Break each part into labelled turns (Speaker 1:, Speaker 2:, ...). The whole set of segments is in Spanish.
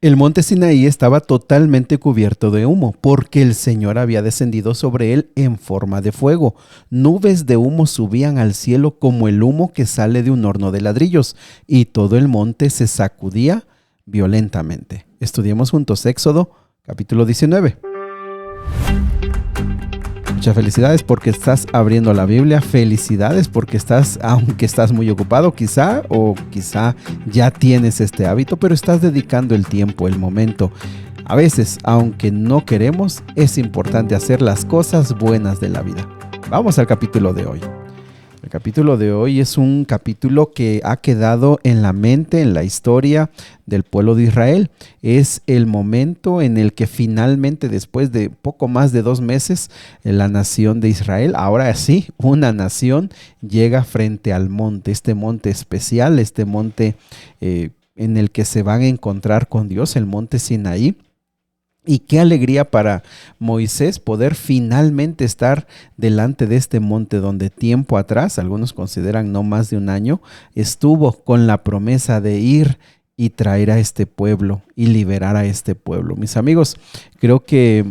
Speaker 1: El monte Sinaí estaba totalmente cubierto de humo, porque el Señor había descendido sobre él en forma de fuego. Nubes de humo subían al cielo como el humo que sale de un horno de ladrillos, y todo el monte se sacudía violentamente. Estudiemos juntos Éxodo, capítulo 19. Muchas felicidades porque estás abriendo la Biblia. Felicidades porque aunque estás muy ocupado quizá, o quizá ya tienes este hábito, pero estás dedicando el tiempo, el momento. A veces, aunque no queremos, es importante hacer las cosas buenas de la vida. Vamos al capítulo de hoy. El capítulo de hoy es un capítulo que ha quedado en la mente, en la historia del pueblo de Israel. Es el momento en el que finalmente, después de poco más de 2 meses, la nación de Israel, ahora sí, una nación, llega frente al monte, este monte especial, este monte en el que se van a encontrar con Dios, el monte Sinaí. Y qué alegría para Moisés poder finalmente estar delante de este monte donde tiempo atrás, algunos consideran no más de un año, estuvo con la promesa de ir y traer a este pueblo y liberar a este pueblo. Mis amigos, creo que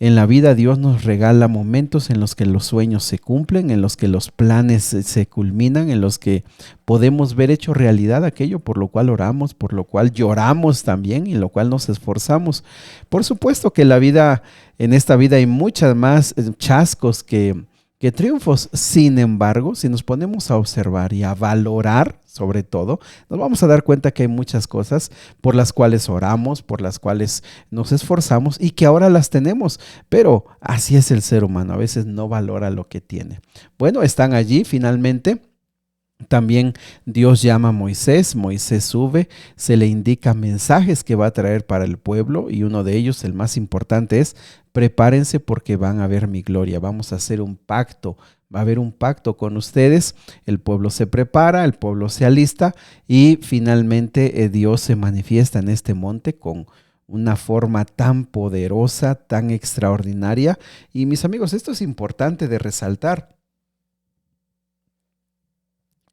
Speaker 1: en la vida Dios nos regala momentos en los que los sueños se cumplen, en los que los planes se culminan, en los que podemos ver hecho realidad aquello por lo cual oramos, por lo cual lloramos también y en lo cual nos esforzamos. Por supuesto que en esta vida hay muchas más chascos que triunfos. Sin embargo, si nos ponemos a observar y a valorar, sobre todo, nos vamos a dar cuenta que hay muchas cosas por las cuales oramos, por las cuales nos esforzamos y que ahora las tenemos. Pero así es el ser humano, a veces no valora lo que tiene. Bueno, están allí finalmente. También Dios llama a Moisés, Moisés sube, se le indica mensajes que va a traer para el pueblo y uno de ellos, el más importante, es: prepárense porque van a ver mi gloria, vamos a hacer un pacto, va a haber un pacto con ustedes. El pueblo se prepara, el pueblo se alista y finalmente Dios se manifiesta en este monte con una forma tan poderosa, tan extraordinaria. Y mis amigos, esto es importante de resaltar.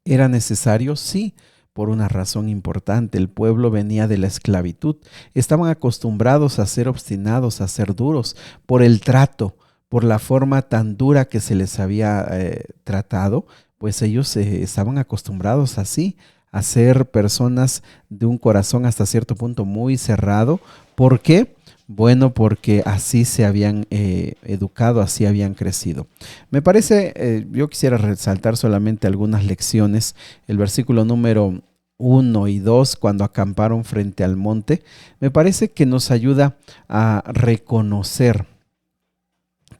Speaker 1: ¿Era necesario? Sí, por una razón importante. El pueblo venía de la esclavitud. Estaban acostumbrados a ser obstinados, a ser duros, por el trato, por la forma tan dura que se les había tratado, pues ellos estaban acostumbrados así, a ser personas de un corazón hasta cierto punto muy cerrado. ¿Por qué? Bueno, porque así se habían educado, así habían crecido. Me parece, yo quisiera resaltar solamente algunas lecciones. El versículo número 1 y 2, cuando acamparon frente al monte, me parece que nos ayuda a reconocer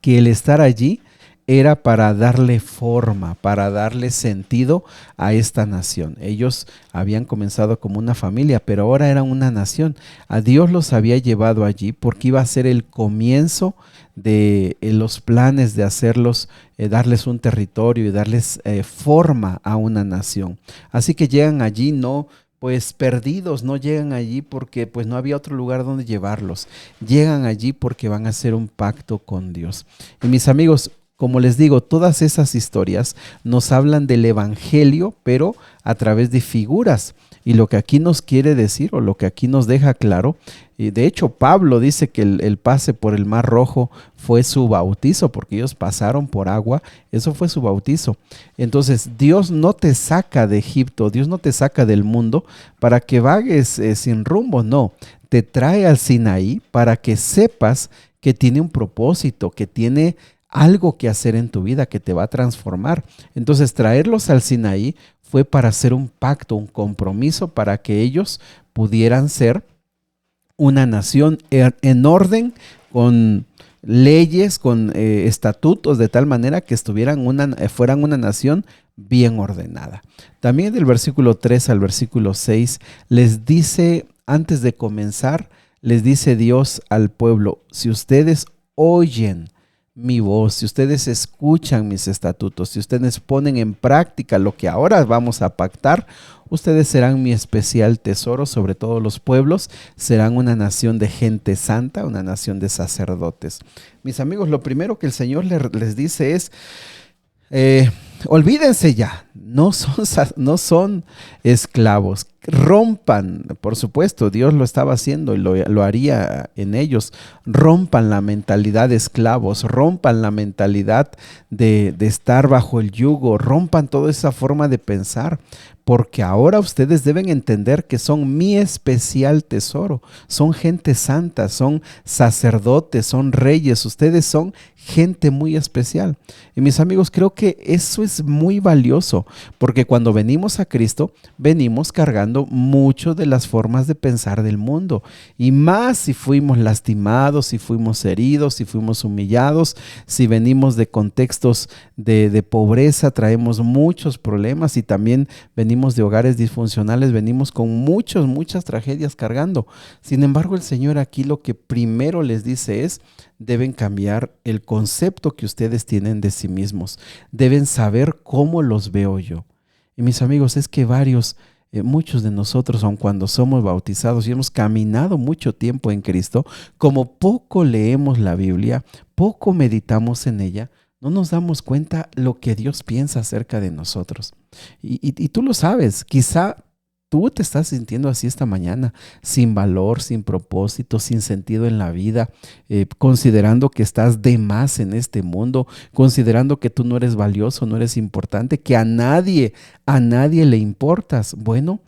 Speaker 1: que el estar allí era para darle forma, para darle sentido a esta nación. Ellos habían comenzado como una familia, pero ahora eran una nación. A Dios los había llevado allí porque iba a ser el comienzo de los planes de hacerlos, darles un territorio y darles forma a una nación. Así que llegan allí no pues perdidos, no llegan allí porque pues no había otro lugar donde llevarlos. Llegan allí porque van a hacer un pacto con Dios. Y mis amigos, como les digo, todas esas historias nos hablan del evangelio, pero a través de figuras. Y lo que aquí nos quiere decir, o lo que aquí nos deja claro, y de hecho Pablo dice que el pase por el Mar Rojo fue su bautizo, porque ellos pasaron por agua, eso fue su bautizo. Entonces Dios no te saca de Egipto, Dios no te saca del mundo para que vagues sin rumbo, no, te trae al Sinaí para que sepas que tiene un propósito, que tiene algo que hacer en tu vida que te va a transformar. Entonces traerlos al Sinaí fue para hacer un pacto, un compromiso para que ellos pudieran ser una nación en orden, con leyes, con estatutos, de tal manera que fueran una nación bien ordenada. También del versículo 3 al versículo 6 les dice, antes de comenzar, les dice Dios al pueblo: si ustedes oyen mi voz, si ustedes escuchan mis estatutos, si ustedes ponen en práctica lo que ahora vamos a pactar, ustedes serán mi especial tesoro sobre todos los pueblos, serán una nación de gente santa, una nación de sacerdotes. Mis amigos, lo primero que el Señor les dice es, olvídense ya, no son esclavos. Rompan, por supuesto, Dios lo estaba haciendo y lo haría en ellos. Rompan la mentalidad de esclavos, rompan la mentalidad de estar bajo el yugo, rompan toda esa forma de pensar, porque ahora ustedes deben entender que son mi especial tesoro, son gente santa, son sacerdotes, son reyes, ustedes son gente muy especial. Y mis amigos, creo que eso es muy valioso, porque cuando venimos a Cristo, venimos cargando mucho de las formas de pensar del mundo. Y más si fuimos lastimados, si fuimos heridos, si fuimos humillados, si venimos de contextos de pobreza, traemos muchos problemas y también venimos de hogares disfuncionales, venimos con muchas tragedias cargando. Sin embargo, el Señor aquí lo que primero les dice es: deben cambiar el concepto que ustedes tienen de sí mismos. Deben saber cómo los veo yo. Y mis amigos, es que muchos de nosotros, aun cuando somos bautizados y hemos caminado mucho tiempo en Cristo, como poco leemos la Biblia, poco meditamos en ella, no nos damos cuenta lo que Dios piensa acerca de nosotros. Y tú lo sabes, quizá tú te estás sintiendo así esta mañana, sin valor, sin propósito, sin sentido en la vida, considerando que estás de más en este mundo, considerando que tú no eres valioso, no eres importante, que a nadie le importas. Bueno,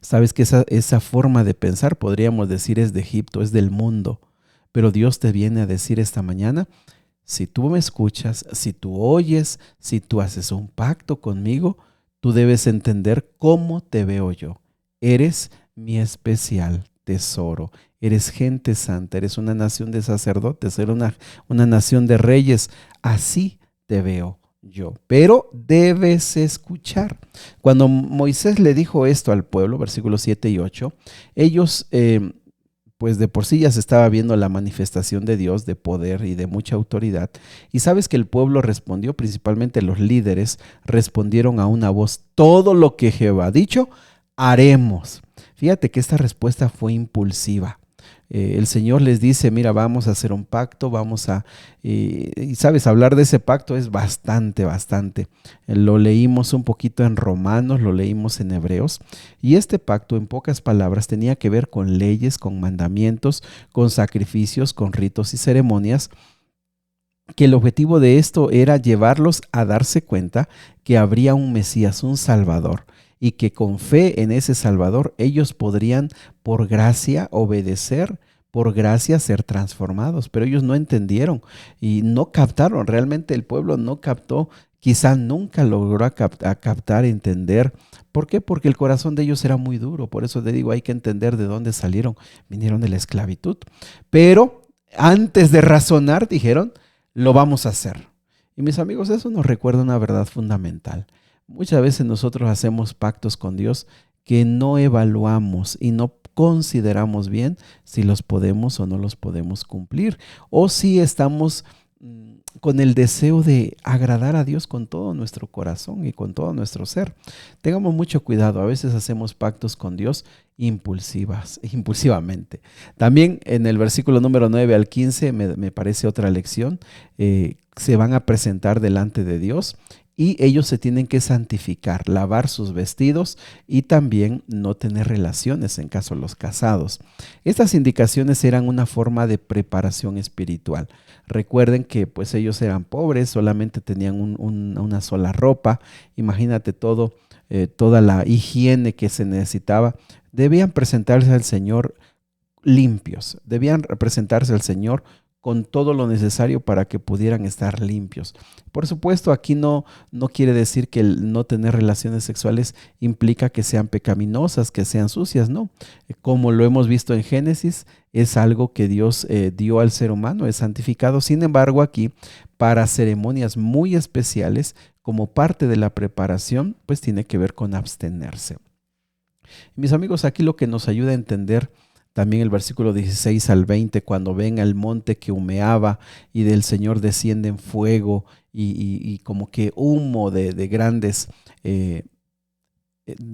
Speaker 1: sabes que esa forma de pensar, podríamos decir, es de Egipto, es del mundo. Pero Dios te viene a decir esta mañana: si tú me escuchas, si tú oyes, si tú haces un pacto conmigo, tú debes entender cómo te veo yo. Eres mi especial tesoro. Eres gente santa, eres una nación de sacerdotes, eres una nación de reyes. Así te veo yo. Pero debes escuchar. Cuando Moisés le dijo esto al pueblo, versículos 7 y 8, ellos pues de por sí ya se estaba viendo la manifestación de Dios, de poder y de mucha autoridad. Y sabes que el pueblo respondió, principalmente los líderes, respondieron a una voz: todo lo que Jehová ha dicho, haremos. Fíjate que esta respuesta fue impulsiva. El Señor les dice: mira, vamos a hacer un pacto, y sabes, hablar de ese pacto es bastante. Lo leímos un poquito en Romanos, lo leímos en Hebreos, y este pacto, en pocas palabras, tenía que ver con leyes, con mandamientos, con sacrificios, con ritos y ceremonias, que el objetivo de esto era llevarlos a darse cuenta que habría un Mesías, un Salvador, y que con fe en ese Salvador ellos podrían por gracia obedecer, por gracia ser transformados. Pero ellos no entendieron y no captaron, realmente el pueblo no captó, quizá nunca logró captar, entender. ¿Por qué? Porque el corazón de ellos era muy duro. Por eso te digo, hay que entender de dónde salieron. Vinieron de la esclavitud. Pero antes de razonar dijeron: lo vamos a hacer. Y mis amigos, eso nos recuerda una verdad fundamental. Muchas veces nosotros hacemos pactos con Dios que no evaluamos y no consideramos bien si los podemos o no los podemos cumplir, o si estamos con el deseo de agradar a Dios con todo nuestro corazón y con todo nuestro ser. Tengamos mucho cuidado, a veces hacemos pactos con Dios impulsivamente. También en el versículo número 9 al 15 me parece otra lección. Se van a presentar delante de Dios y ellos se tienen que santificar, lavar sus vestidos y también no tener relaciones en caso de los casados. Estas indicaciones eran una forma de preparación espiritual. Recuerden que pues ellos eran pobres, solamente tenían una sola ropa. Imagínate toda la higiene que se necesitaba. Debían presentarse al Señor limpios, debían presentarse al Señor con todo lo necesario para que pudieran estar limpios. Por supuesto, aquí no quiere decir que el no tener relaciones sexuales implica que sean pecaminosas, que sean sucias, no. Como lo hemos visto en Génesis, es algo que Dios dio al ser humano, es santificado. Sin embargo, aquí, para ceremonias muy especiales, como parte de la preparación, pues tiene que ver con abstenerse. Mis amigos, aquí lo que nos ayuda a entender también el versículo 16 al 20, cuando ven al monte que humeaba y del Señor descienden fuego y como que humo de grandes,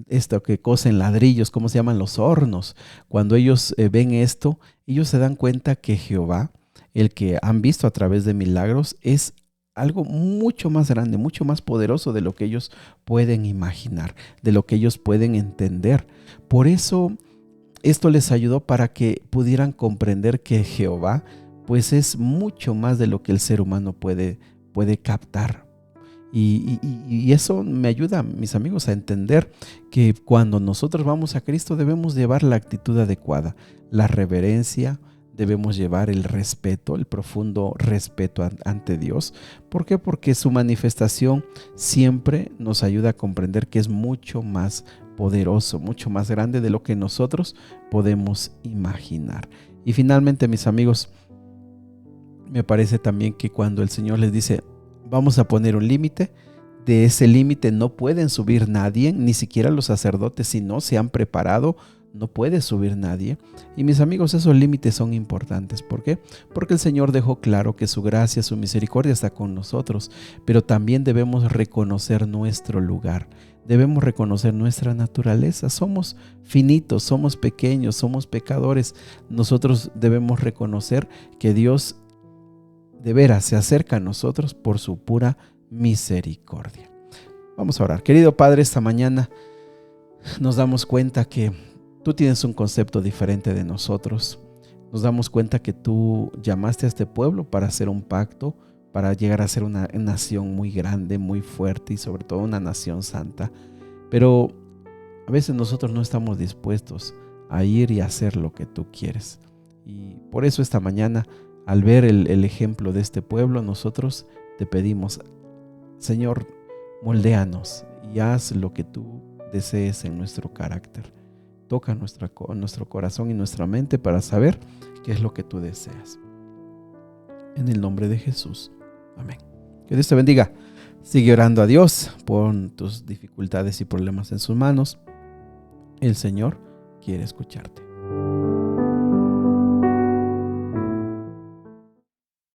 Speaker 1: esto que cocen ladrillos, ¿cómo se llaman? Los hornos. Cuando ellos ven esto, ellos se dan cuenta que Jehová, el que han visto a través de milagros, es algo mucho más grande, mucho más poderoso de lo que ellos pueden imaginar, de lo que ellos pueden entender. Por eso esto les ayudó para que pudieran comprender que Jehová pues es mucho más de lo que el ser humano puede captar. Y eso me ayuda, mis amigos, a entender que cuando nosotros vamos a Cristo debemos llevar la actitud adecuada, la reverencia, debemos llevar el respeto, el profundo respeto ante Dios. ¿Por qué? Porque su manifestación siempre nos ayuda a comprender que es mucho más poderoso, mucho más grande de lo que nosotros podemos imaginar. Y finalmente, mis amigos, me parece también que cuando el Señor les dice, vamos a poner un límite, de ese límite no pueden subir nadie, ni siquiera los sacerdotes, si no se han preparado, no puede subir nadie. Y mis amigos, esos límites son importantes. ¿Por qué? Porque el Señor dejó claro que su gracia, su misericordia está con nosotros, pero también debemos reconocer nuestro lugar. Debemos reconocer nuestra naturaleza. Somos finitos, somos pequeños, somos pecadores. Nosotros debemos reconocer que Dios de veras se acerca a nosotros por su pura misericordia. Vamos a orar. Querido Padre, esta mañana nos damos cuenta que tú tienes un concepto diferente de nosotros. Nos damos cuenta que tú llamaste a este pueblo para hacer un pacto, para llegar a ser una nación muy grande, muy fuerte y sobre todo una nación santa. Pero a veces nosotros no estamos dispuestos a ir y hacer lo que tú quieres. Y por eso esta mañana, al ver el ejemplo de este pueblo, nosotros te pedimos, Señor, moldéanos y haz lo que tú desees en nuestro carácter. Toca nuestro corazón y nuestra mente para saber qué es lo que tú deseas. En el nombre de Jesús. Amén. Que Dios te bendiga. Sigue orando a Dios. Pon tus dificultades y problemas en sus manos. El Señor quiere escucharte.